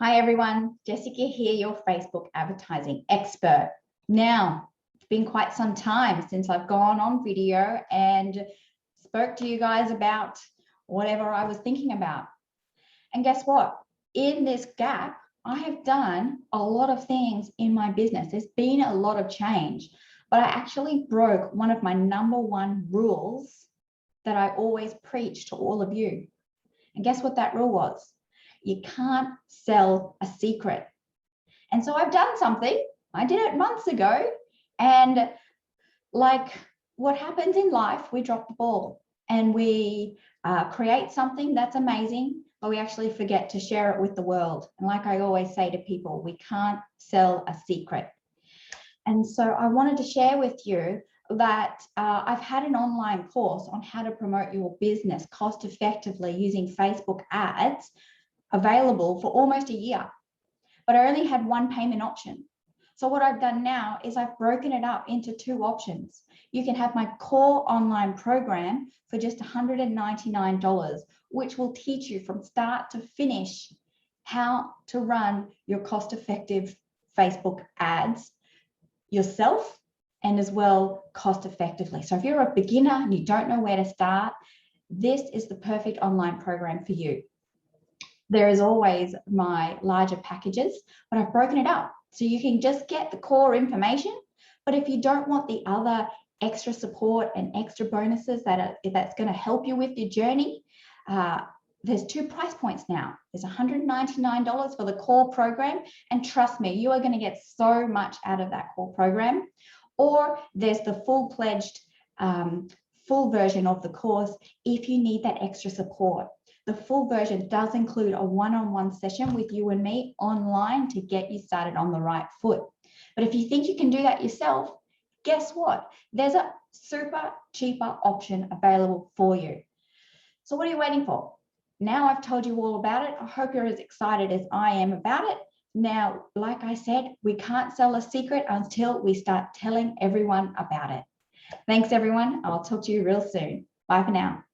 Hi everyone, Jessica here, your Facebook advertising expert. Now, it's been quite some time since I've gone on video and spoke to you guys about whatever I was thinking about. And guess what? In this gap, I have done a lot of things in my business. There's been a lot of change, but I actually broke one of my #1 rules that I always preach to all of you. And guess what that rule was? You can't sell a secret. And so I've done something. I did it months ago. And like what happens in life, we drop the ball and we create something that's amazing, but we actually forget to share it with the world. And like I always say to people, we can't sell a secret. And so I wanted to share with you that I've had an online course on how to promote your business cost effectively using Facebook ads available for almost a year, but I only had one payment option. So what I've done now is I've broken it up into two options. You can have my core online program for just $199, which will teach you from start to finish how to run your cost-effective Facebook ads yourself and as well cost effectively. So if you're a beginner and you don't know where to start, this is the perfect online program for you. There is always my larger packages, but I've broken it up. So you can just get the core information, but if you don't want the other extra support and extra bonuses that's going to help you with your journey, there's two price points now. There's $199 for the core program, and trust me, you are going to get so much out of that core program. Or there's the full-fledged, full version of the course if you need that extra support. The full version does include a one-on-one session with you and me online to get you started on the right foot. But if you think you can do that yourself, guess what? There's a super cheaper option available for you. So what are you waiting for? Now I've told you all about it. I hope you're as excited as I am about it. Now, like I said, we can't sell a secret until we start telling everyone about it. Thanks, everyone. I'll talk to you real soon. Bye for now.